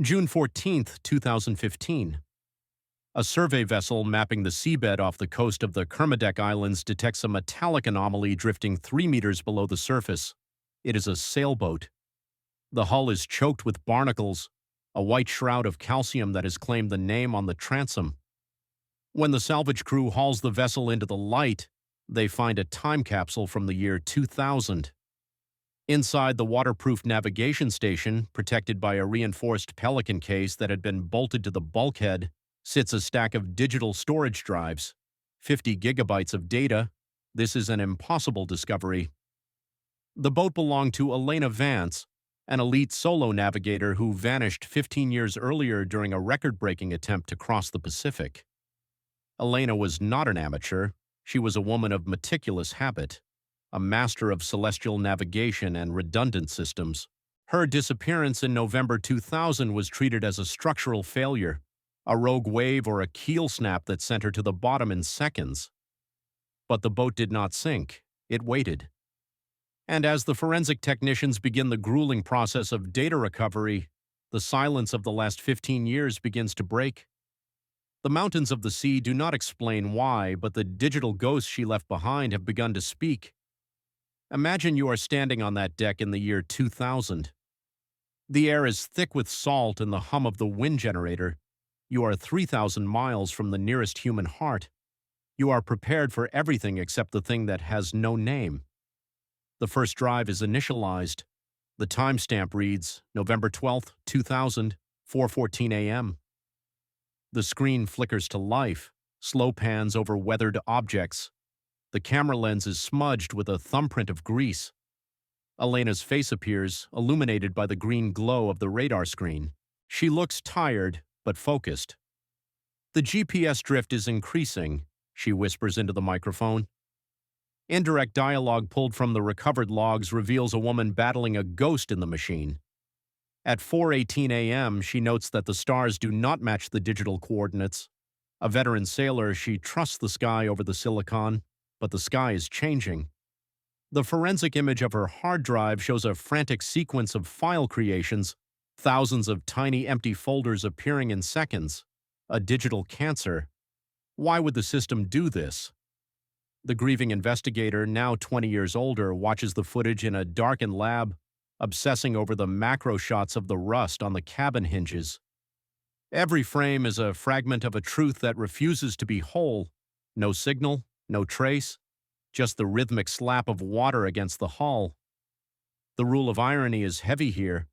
June 14th, 2015. A survey vessel mapping the seabed off the coast of the Kermadec Islands detects a metallic anomaly drifting 3 meters below the surface. It is a sailboat. The hull is choked with barnacles, a white shroud of calcium that has claimed the name on the transom. When the salvage crew hauls the vessel into the light, they find a time capsule from the year 2000. Inside the waterproof navigation station, protected by a reinforced Pelican case that had been bolted to the bulkhead, sits a stack of digital storage drives, 50 gigabytes of data. This is an impossible discovery. The boat belonged to Elena Vance, an elite solo navigator who vanished 15 years earlier during a record-breaking attempt to cross the Pacific. Elena was not an amateur. She was a woman of meticulous habit, a master of celestial navigation and redundant systems. Her disappearance in November 2000 was treated as a structural failure, a rogue wave or a keel snap that sent her to the bottom in seconds. But the boat did not sink. It waited. And as the forensic technicians begin the grueling process of data recovery, the silence of the last 15 years begins to break. The mountains of the sea do not explain why, but the digital ghosts she left behind have begun to speak. Imagine you are standing on that deck in the year 2000. The air is thick with salt and the hum of the wind generator. You are 3,000 miles from the nearest human heart. You are prepared for everything except the thing that has no name. The first drive is initialized. The timestamp reads November 12th, 2000, 4:14 a.m. The screen flickers to life, slow pans over weathered objects. The camera lens is smudged with a thumbprint of grease. Elena's face appears, illuminated by the green glow of the radar screen. She looks tired, but focused. The GPS drift is increasing, she whispers into the microphone. Indirect dialogue pulled from the recovered logs reveals a woman battling a ghost in the machine. At 4:18 a.m., she notes that the stars do not match the digital coordinates. A veteran sailor, she trusts the sky over the silicon, but the sky is changing. The forensic image of her hard drive shows a frantic sequence of file creations, thousands of tiny empty folders appearing in seconds. A digital cancer. Why would the system do this? The grieving investigator, now 20 years older, watches the footage in a darkened lab, obsessing over the macro shots of the rust on the cabin hinges. Every frame is a fragment of a truth that refuses to be whole. No signal, no trace, just the rhythmic slap of water against the hull. The rule of irony is heavy here.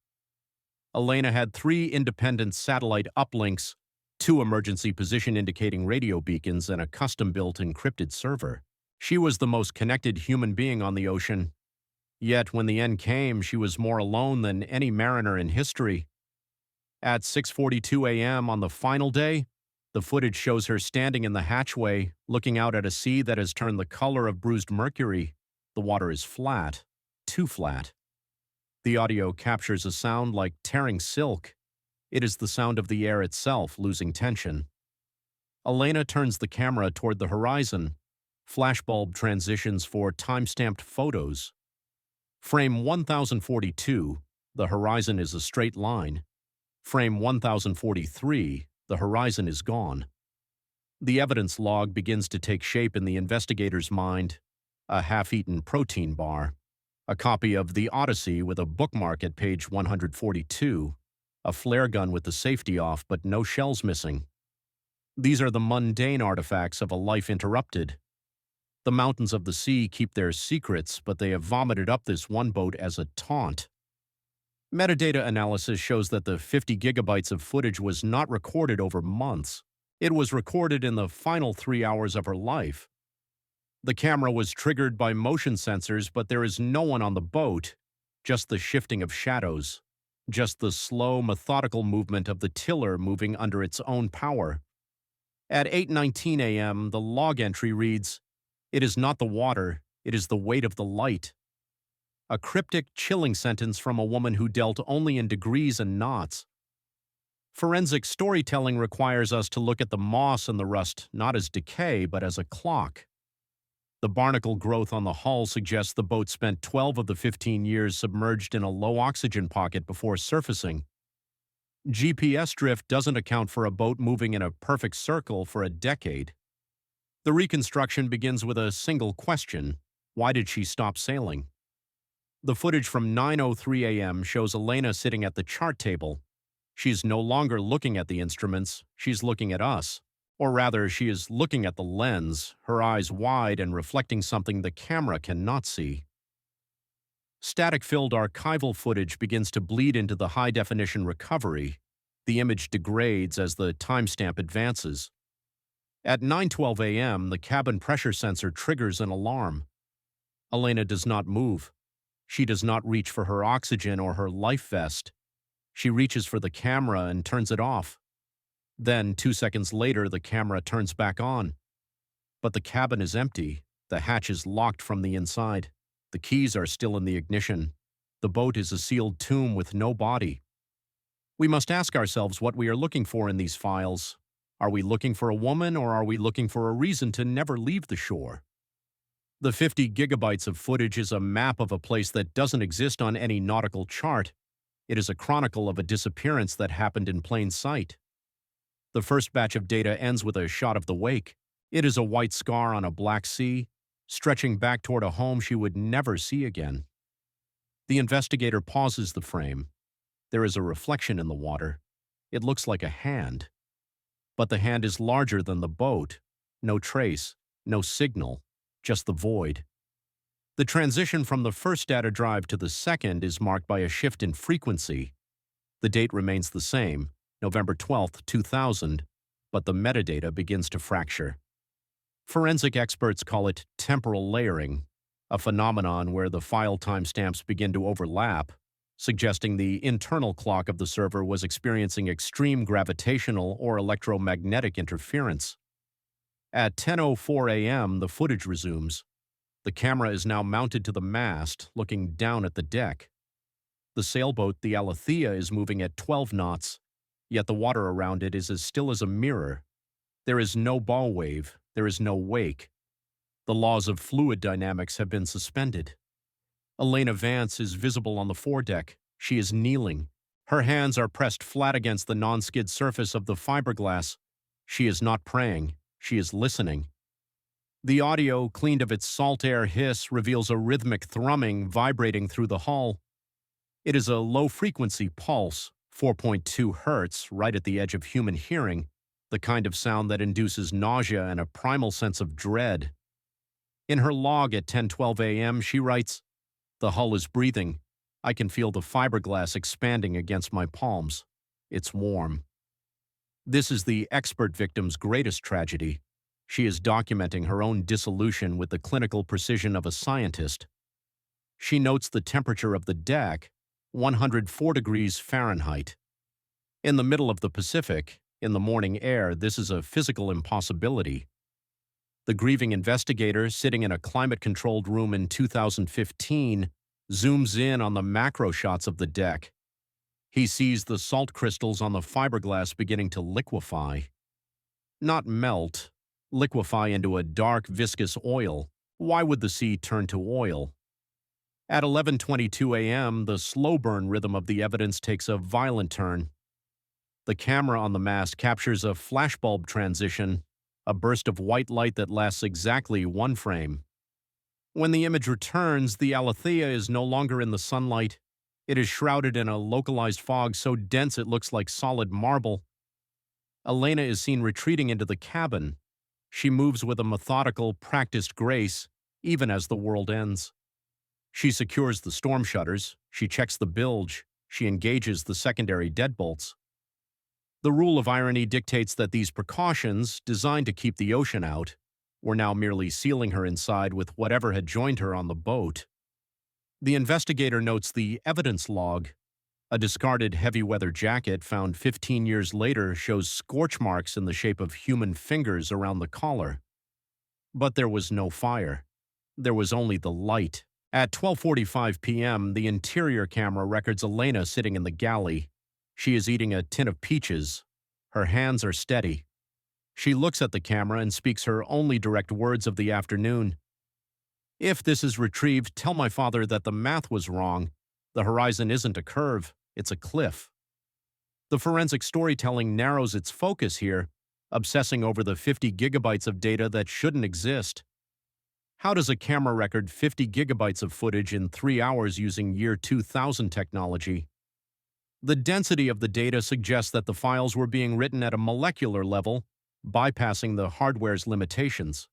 Elena had 3 independent satellite uplinks, 2 emergency position indicating radio beacons, and a custom-built encrypted server. She was the most connected human being on the ocean. Yet when the end came, she was more alone than any mariner in history. At 6:42 a.m. on the final day, the footage shows her standing in the hatchway, looking out at a sea that has turned the color of bruised mercury. The water is flat, too flat. The audio captures a sound like tearing silk. It is the sound of the air itself losing tension. Elena turns the camera toward the horizon. Flashbulb transitions for time-stamped photos. Frame 1042, the horizon is a straight line. Frame 1043, the horizon is gone. The evidence log begins to take shape in the investigator's mind. A half-eaten protein bar. A copy of The Odyssey with a bookmark at page 142. A flare gun with the safety off but no shells missing. These are the mundane artifacts of a life interrupted. The mountains of the sea keep their secrets, but they have vomited up this one boat as a taunt. Metadata analysis shows that the 50 gigabytes of footage was not recorded over months. It was recorded in the final 3 hours of her life. The camera was triggered by motion sensors, but there is no one on the boat, just the shifting of shadows, just the slow, methodical movement of the tiller moving under its own power. At 8:19 a.m., the log entry reads, "It is not the water, it is the weight of the light." A cryptic, chilling sentence from a woman who dealt only in degrees and knots. Forensic storytelling requires us to look at the moss and the rust not as decay, but as a clock. The barnacle growth on the hull suggests the boat spent 12 of the 15 years submerged in a low-oxygen pocket before surfacing. GPS drift doesn't account for a boat moving in a perfect circle for a decade. The reconstruction begins with a single question: why did she stop sailing? The footage from 9:03 a.m. shows Elena sitting at the chart table. She's no longer looking at the instruments, she's looking at us. Or rather, she is looking at the lens, her eyes wide and reflecting something the camera cannot see. Static-filled archival footage begins to bleed into the high-definition recovery. The image degrades as the timestamp advances. At 9:12 a.m., the cabin pressure sensor triggers an alarm. Elena does not move. She does not reach for her oxygen or her life vest. She reaches for the camera and turns it off. Then, 2 seconds later, the camera turns back on. But the cabin is empty. The hatch is locked from the inside. The keys are still in the ignition. The boat is a sealed tomb with no body. We must ask ourselves what we are looking for in these files. Are we looking for a woman, or are we looking for a reason to never leave the shore? The 50 gigabytes of footage is a map of a place that doesn't exist on any nautical chart. It is a chronicle of a disappearance that happened in plain sight. The first batch of data ends with a shot of the wake. It is a white scar on a black sea, stretching back toward a home she would never see again. The investigator pauses the frame. There is a reflection in the water. It looks like a hand. But the hand is larger than the boat. No trace, no signal, just the void. The transition from the first data drive to the second is marked by a shift in frequency. The date remains the same, November 12, 2000, but the metadata begins to fracture. Forensic experts call it temporal layering, a phenomenon where the file timestamps begin to overlap, suggesting the internal clock of the server was experiencing extreme gravitational or electromagnetic interference. At 10:04 a.m., the footage resumes. The camera is now mounted to the mast, looking down at the deck. The sailboat, the Alethea, is moving at 12 knots, yet the water around it is as still as a mirror. There is no bow wave, there is no wake. The laws of fluid dynamics have been suspended. Elena Vance is visible on the foredeck. She is kneeling. Her hands are pressed flat against the non-skid surface of the fiberglass. She is not praying. She is listening. The audio, cleaned of its salt air hiss, reveals a rhythmic thrumming vibrating through the hull. It is a low-frequency pulse, 4.2 hertz, right at the edge of human hearing, the kind of sound that induces nausea and a primal sense of dread. In her log at 10:12 a.m., she writes, "The hull is breathing. I can feel the fiberglass expanding against my palms. It's warm." This is the expert victim's greatest tragedy. She is documenting her own dissolution with the clinical precision of a scientist. She notes the temperature of the deck, 104 degrees Fahrenheit. In the middle of the Pacific, in the morning air, this is a physical impossibility. The grieving investigator, sitting in a climate-controlled room in 2015, zooms in on the macro shots of the deck. He sees the salt crystals on the fiberglass beginning to liquefy. Not melt, liquefy into a dark, viscous oil. Why would the sea turn to oil? At 11:22 a.m., the slow burn rhythm of the evidence takes a violent turn. The camera on the mast captures a flashbulb transition, a burst of white light that lasts exactly 1 frame. When the image returns, the Alethea is no longer in the sunlight. It is shrouded in a localized fog so dense it looks like solid marble. Elena is seen retreating into the cabin. She moves with a methodical, practiced grace, even as the world ends. She secures the storm shutters, she checks the bilge, she engages the secondary deadbolts. The rule of irony dictates that these precautions, designed to keep the ocean out, were now merely sealing her inside with whatever had joined her on the boat. The investigator notes the evidence log. A discarded heavy weather jacket found 15 years later shows scorch marks in the shape of human fingers around the collar. But there was no fire. There was only the light. At 12:45 p.m., the interior camera records Elena sitting in the galley. She is eating a tin of peaches. Her hands are steady. She looks at the camera and speaks her only direct words of the afternoon. "If this is retrieved, tell my father that the math was wrong. The horizon isn't a curve, it's a cliff." The forensic storytelling narrows its focus here, obsessing over the 50 gigabytes of data that shouldn't exist. How does a camera record 50 gigabytes of footage in 3 hours using year 2000 technology? The density of the data suggests that the files were being written at a molecular level, bypassing the hardware's limitations.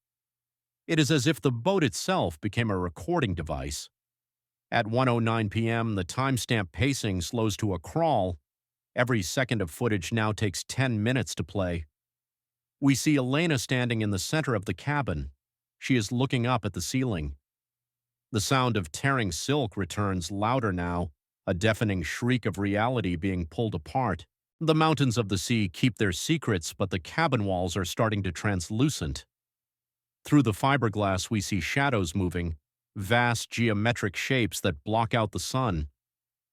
It is as if the boat itself became a recording device. At 1:09 p.m., the timestamp pacing slows to a crawl. Every second of footage now takes 10 minutes to play. We see Elena standing in the center of the cabin. She is looking up at the ceiling. The sound of tearing silk returns louder now, a deafening shriek of reality being pulled apart. The mountains of the sea keep their secrets, but the cabin walls are starting to translucent. Through the fiberglass, we see shadows moving, vast geometric shapes that block out the sun.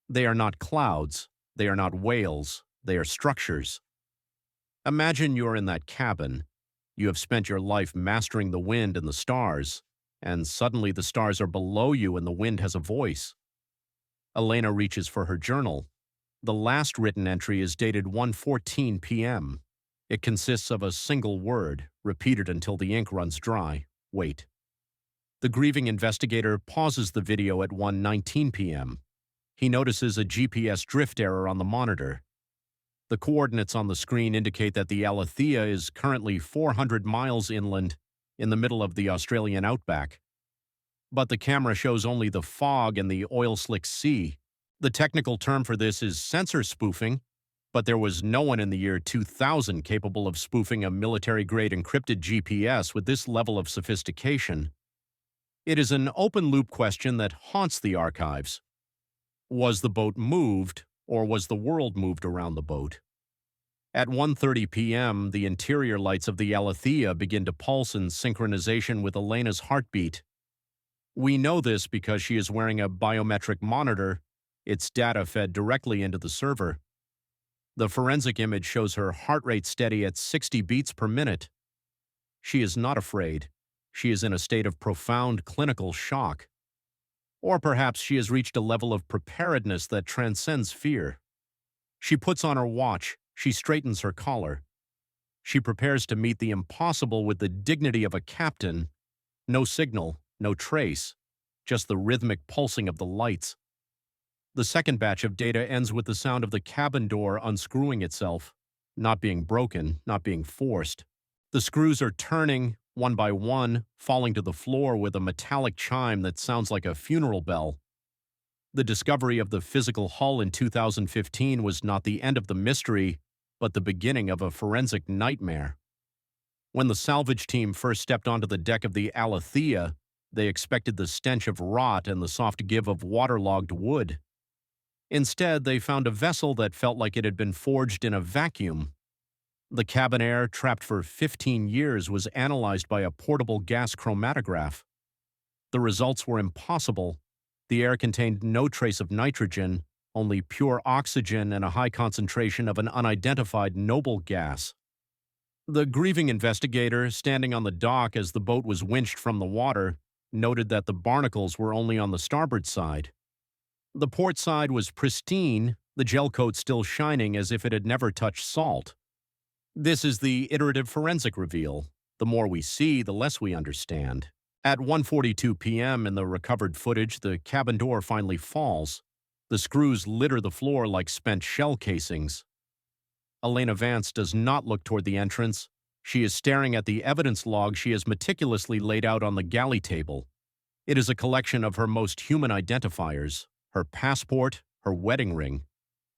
They are not clouds, they are not whales, they are structures. Imagine you're in that cabin. You have spent your life mastering the wind and the stars, and suddenly the stars are below you and the wind has a voice. Elena reaches for her journal. The last written entry is dated 1:14 p.m. It consists of a single word, repeated until the ink runs dry. Wait. The grieving investigator pauses the video at 1:19 p.m. He notices a GPS drift error on the monitor. The coordinates on the screen indicate that the Alethea is currently 400 miles inland, in the middle of the Australian outback. But the camera shows only the fog and the oil-slick sea. The technical term for this is sensor spoofing, but there was no one in the year 2000 capable of spoofing a military-grade encrypted GPS with this level of sophistication. It is an open-loop question that haunts the archives. Was the boat moved, or was the world moved around the boat? At 1:30 p.m., the interior lights of the Alethea begin to pulse in synchronization with Elena's heartbeat. We know this because she is wearing a biometric monitor, its data fed directly into the server. The forensic image shows her heart rate steady at 60 beats per minute. She is not afraid. She is in a state of profound clinical shock. Or perhaps she has reached a level of preparedness that transcends fear. She puts on her watch. She straightens her collar. She prepares to meet the impossible with the dignity of a captain. No signal, no trace, just the rhythmic pulsing of the lights. The second batch of data ends with the sound of the cabin door unscrewing itself, not being broken, not being forced. The screws are turning, one by one, falling to the floor with a metallic chime that sounds like a funeral bell. The discovery of the physical hull in 2015 was not the end of the mystery, but the beginning of a forensic nightmare. When the salvage team first stepped onto the deck of the Alethea, they expected the stench of rot and the soft give of waterlogged wood. Instead, they found a vessel that felt like it had been forged in a vacuum. The cabin air, trapped for 15 years, was analyzed by a portable gas chromatograph. The results were impossible. The air contained no trace of nitrogen, only pure oxygen and a high concentration of an unidentified noble gas. The grieving investigator, standing on the dock as the boat was winched from the water, noted that the barnacles were only on the starboard side. The port side was pristine, the gel coat still shining as if it had never touched salt. This is the iterative forensic reveal. The more we see, the less we understand. At 1:42 p.m. in the recovered footage, the cabin door finally falls. The screws litter the floor like spent shell casings. Elena Vance does not look toward the entrance. She is staring at the evidence log she has meticulously laid out on the galley table. It is a collection of her most human identifiers: her passport, her wedding ring,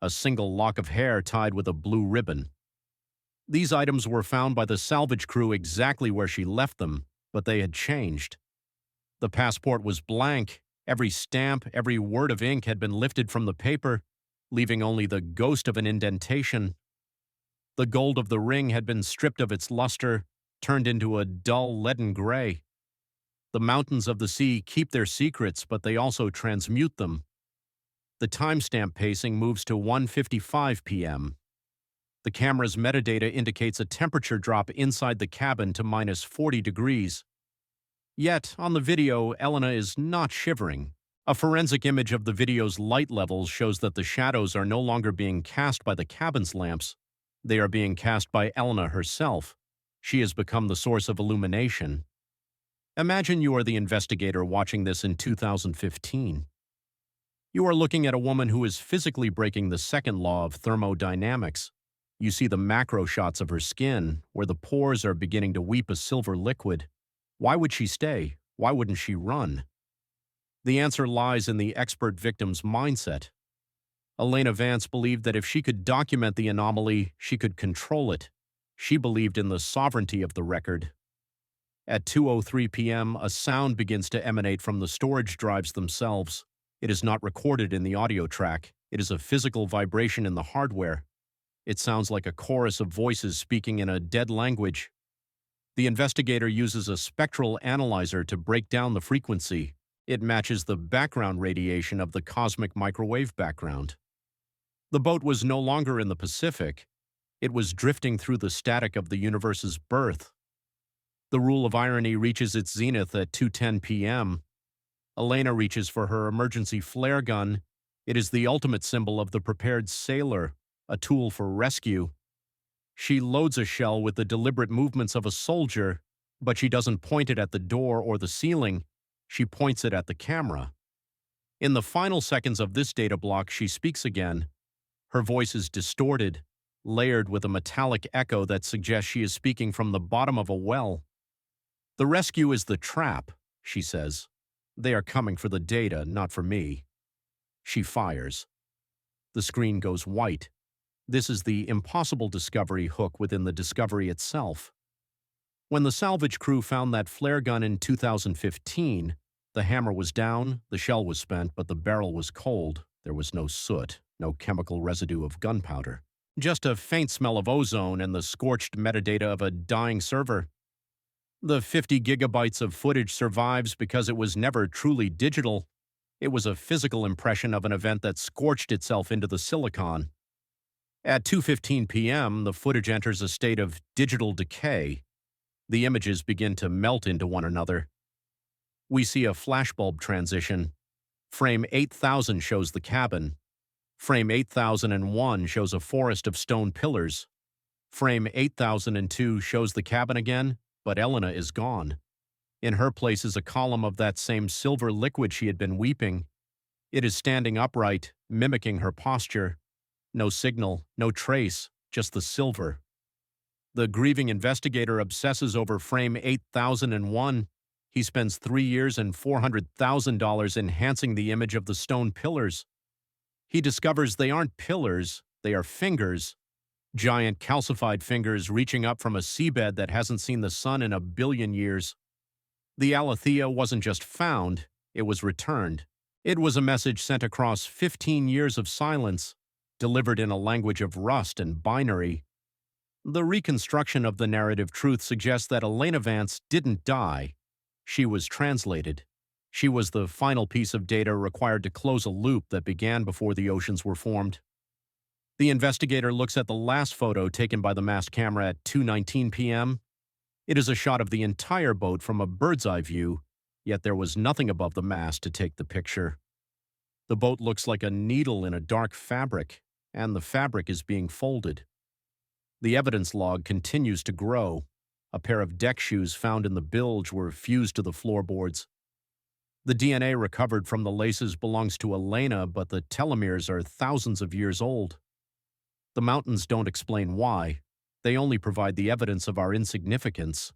a single lock of hair tied with a blue ribbon. These items were found by the salvage crew exactly where she left them, but they had changed. The passport was blank. Every stamp, every word of ink had been lifted from the paper, leaving only the ghost of an indentation. The gold of the ring had been stripped of its luster, turned into a dull leaden gray. The mountains of the sea keep their secrets, but they also transmute them. The timestamp pacing moves to 1:55 p.m. The camera's metadata indicates a temperature drop inside the cabin to -40 degrees. Yet, on the video, Elena is not shivering. A forensic image of the video's light levels shows that the shadows are no longer being cast by the cabin's lamps. They are being cast by Elena herself. She has become the source of illumination. Imagine you are the investigator watching this in 2015. You are looking at a woman who is physically breaking the second law of thermodynamics. You see the macro shots of her skin, where the pores are beginning to weep a silver liquid. Why would she stay? Why wouldn't she run? The answer lies in the expert victim's mindset. Elena Vance believed that if she could document the anomaly, she could control it. She believed in the sovereignty of the record. At 2:03 p.m., a sound begins to emanate from the storage drives themselves. It is not recorded in the audio track. It is a physical vibration in the hardware. It sounds like a chorus of voices speaking in a dead language. The investigator uses a spectral analyzer to break down the frequency. It matches the background radiation of the cosmic microwave background. The boat was no longer in the Pacific. It was drifting through the static of the universe's birth. The rule of irony reaches its zenith at 2:10 p.m. Elena reaches for her emergency flare gun. It is the ultimate symbol of the prepared sailor, a tool for rescue. She loads a shell with the deliberate movements of a soldier, but she doesn't point it at the door or the ceiling. She points it at the camera. In the final seconds of this data block, she speaks again. Her voice is distorted, layered with a metallic echo that suggests she is speaking from the bottom of a well. "The rescue is the trap," she says. "They are coming for the data, not for me." She fires. The screen goes white. This is the impossible discovery hook within the discovery itself. When the salvage crew found that flare gun in 2015, the hammer was down, the shell was spent, but the barrel was cold. There was no soot, no chemical residue of gunpowder. Just a faint smell of ozone and the scorched metadata of a dying server. The 50 gigabytes of footage survives because it was never truly digital. It was a physical impression of an event that scorched itself into the silicon. At 2:15 p.m., the footage enters a state of digital decay. The images begin to melt into one another. We see a flashbulb transition. Frame 8000 shows the cabin. Frame 8001 shows a forest of stone pillars. Frame 8002 shows the cabin again, but Elena is gone. In her place is a column of that same silver liquid she had been weeping. It is standing upright, mimicking her posture. No signal, no trace, just the silver. The grieving investigator obsesses over frame 8001. He spends 3 years and $400,000 enhancing the image of the stone pillars. He discovers they aren't pillars, they are fingers. Giant calcified fingers reaching up from a seabed that hasn't seen the sun in 1 billion years. The Aletheia wasn't just found, it was returned. It was a message sent across 15 years of silence, delivered in a language of rust and binary. The reconstruction of the narrative truth suggests that Elena Vance didn't die. She was translated. She was the final piece of data required to close a loop that began before the oceans were formed. The investigator looks at the last photo taken by the mast camera at 2:19 p.m. It is a shot of the entire boat from a bird's-eye view, yet there was nothing above the mast to take the picture. The boat looks like a needle in a dark fabric, and the fabric is being folded. The evidence log continues to grow. A pair of deck shoes found in the bilge were fused to the floorboards. The DNA recovered from the laces belongs to Elena, but the telomeres are thousands of years old. The mountains don't explain why. They only provide the evidence of our insignificance.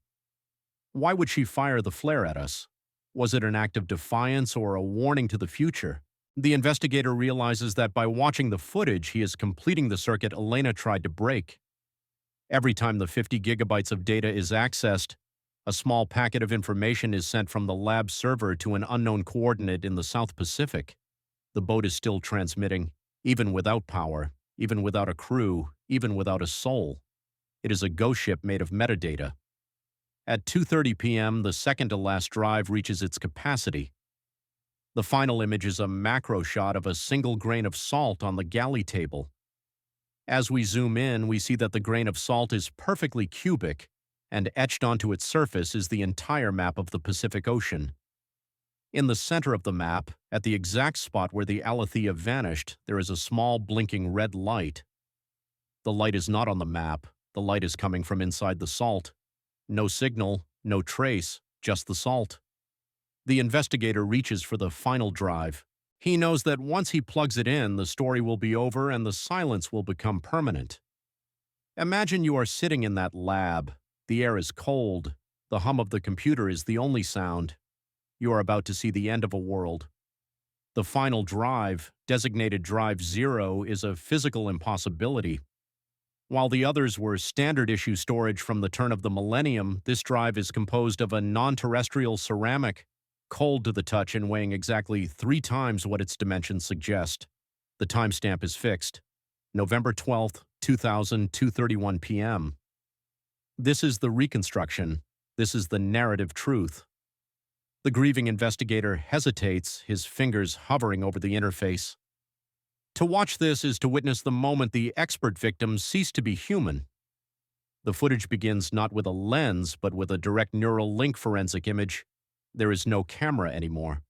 Why would she fire the flare at us? Was it an act of defiance or a warning to the future? The investigator realizes that by watching the footage, he is completing the circuit Elena tried to break. Every time the 50 gigabytes of data is accessed, a small packet of information is sent from the lab server to an unknown coordinate in the South Pacific. The boat is still transmitting, even without power, even without a crew, even without a soul. It is a ghost ship made of metadata. At 2:30 p.m., the second-to-last drive reaches its capacity. The final image is a macro shot of a single grain of salt on the galley table. As we zoom in, we see that the grain of salt is perfectly cubic, and etched onto its surface is the entire map of the Pacific Ocean. In the center of the map, at the exact spot where the Alethea vanished, there is a small blinking red light. The light is not on the map. The light is coming from inside the salt. No signal, no trace, just the salt. The investigator reaches for the final drive. He knows that once he plugs it in, the story will be over and the silence will become permanent. Imagine you are sitting in that lab. The air is cold. The hum of the computer is the only sound. You are about to see the end of a world. The final drive, designated Drive 0, is a physical impossibility. While the others were standard-issue storage from the turn of the millennium, this drive is composed of a non-terrestrial ceramic, cold to the touch and weighing exactly 3 times what its dimensions suggest. The timestamp is fixed. November 12th, 2000, 2:31 p.m. This is the reconstruction. This is the narrative truth. The grieving investigator hesitates, his fingers hovering over the interface. To watch this is to witness the moment the expert victims cease to be human. The footage begins not with a lens, but with a direct neural link forensic image. There is no camera anymore.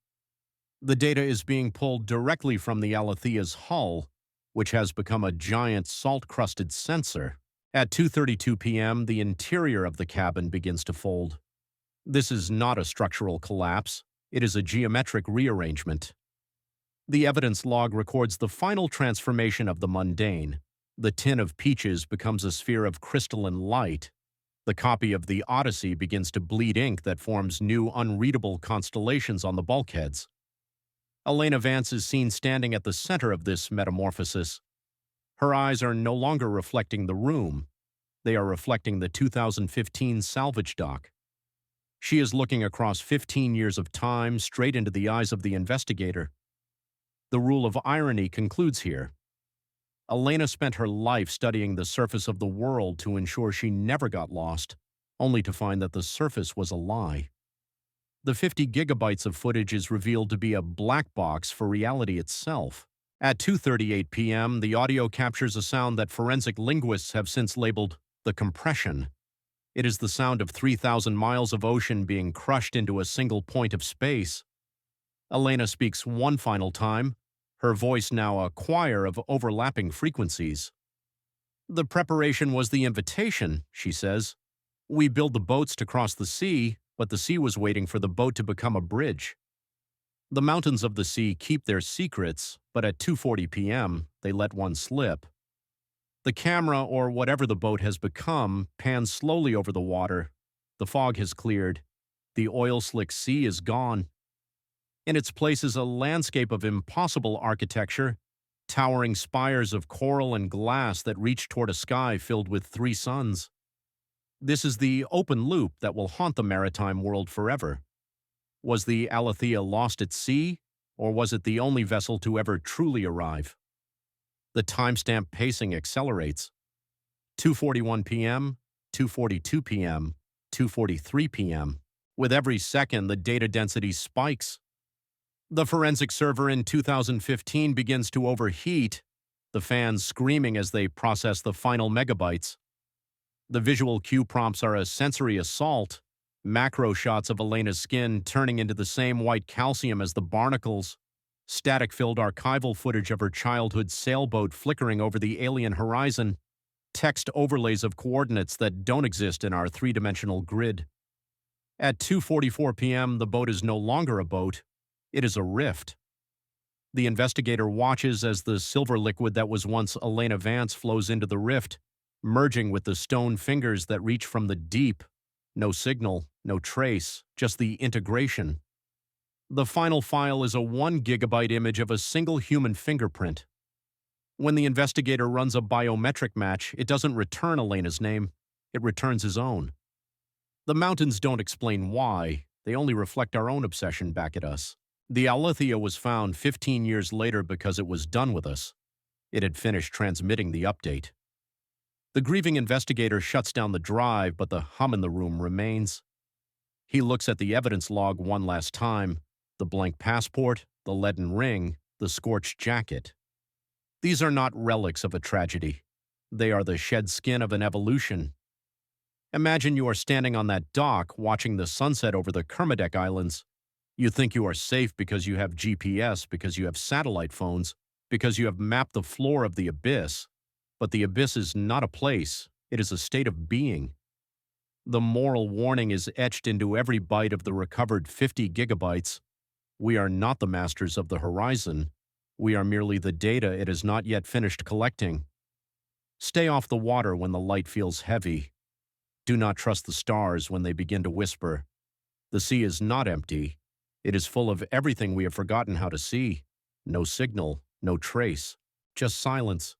The data is being pulled directly from the Alethea's hull, which has become a giant salt-crusted sensor. At 2:32 p.m., the interior of the cabin begins to fold. This is not a structural collapse. It is a geometric rearrangement. The evidence log records the final transformation of the mundane. The tin of peaches becomes a sphere of crystalline light. The copy of the Odyssey begins to bleed ink that forms new unreadable constellations on the bulkheads. Elena Vance is seen standing at the center of this metamorphosis. Her eyes are no longer reflecting the room. They are reflecting the 2015 salvage dock. She is looking across 15 years of time straight into the eyes of the investigator. The rule of irony concludes here. Elena spent her life studying the surface of the world to ensure she never got lost, only to find that the surface was a lie. The 50 gigabytes of footage is revealed to be a black box for reality itself. At 2:38 p.m., the audio captures a sound that forensic linguists have since labeled the compression. It is the sound of 3,000 miles of ocean being crushed into a single point of space. Elena speaks one final time, her voice now a choir of overlapping frequencies. "The preparation was the invitation," she says. "We build the boats to cross the sea, but the sea was waiting for the boat to become a bridge." The mountains of the sea keep their secrets, but at 2:40 p.m., they let one slip. The camera, or whatever the boat has become, pans slowly over the water. The fog has cleared. The oil-slick sea is gone. In its place is a landscape of impossible architecture, towering spires of coral and glass that reach toward a sky filled with 3 suns. This is the open loop that will haunt the maritime world forever. Was the Alethea lost at sea, or was it the only vessel to ever truly arrive? The timestamp pacing accelerates. 2:41 p.m., 2:42 p.m., 2:43 p.m. With every second, the data density spikes. The forensic server in 2015 begins to overheat, the fans screaming as they process the final megabytes. The visual cue prompts are a sensory assault, macro shots of Elena's skin turning into the same white calcium as the barnacles, static-filled archival footage of her childhood sailboat flickering over the alien horizon, text overlays of coordinates that don't exist in our 3-dimensional grid. At 2:44 p.m., the boat is no longer a boat. It is a rift. The investigator watches as the silver liquid that was once Elena Vance flows into the rift, merging with the stone fingers that reach from the deep. No signal, no trace, just the integration. The final file is a 1 gigabyte image of a single human fingerprint. When the investigator runs a biometric match, it doesn't return Elena's name, it returns his own. The mountains don't explain why, they only reflect our own obsession back at us. The Alethea was found 15 years later because it was done with us. It had finished transmitting the update. The grieving investigator shuts down the drive, but the hum in the room remains. He looks at the evidence log one last time, the blank passport, the leaden ring, the scorched jacket. These are not relics of a tragedy. They are the shed skin of an evolution. Imagine you are standing on that dock watching the sunset over the Kermadec Islands. You think you are safe because you have GPS, because you have satellite phones, because you have mapped the floor of the abyss. But the abyss is not a place, it is a state of being. The moral warning is etched into every byte of the recovered 50 gigabytes. We are not the masters of the horizon. We are merely the data it has not yet finished collecting. Stay off the water when the light feels heavy. Do not trust the stars when they begin to whisper. The sea is not empty. It is full of everything we have forgotten how to see. No signal, no trace, just silence.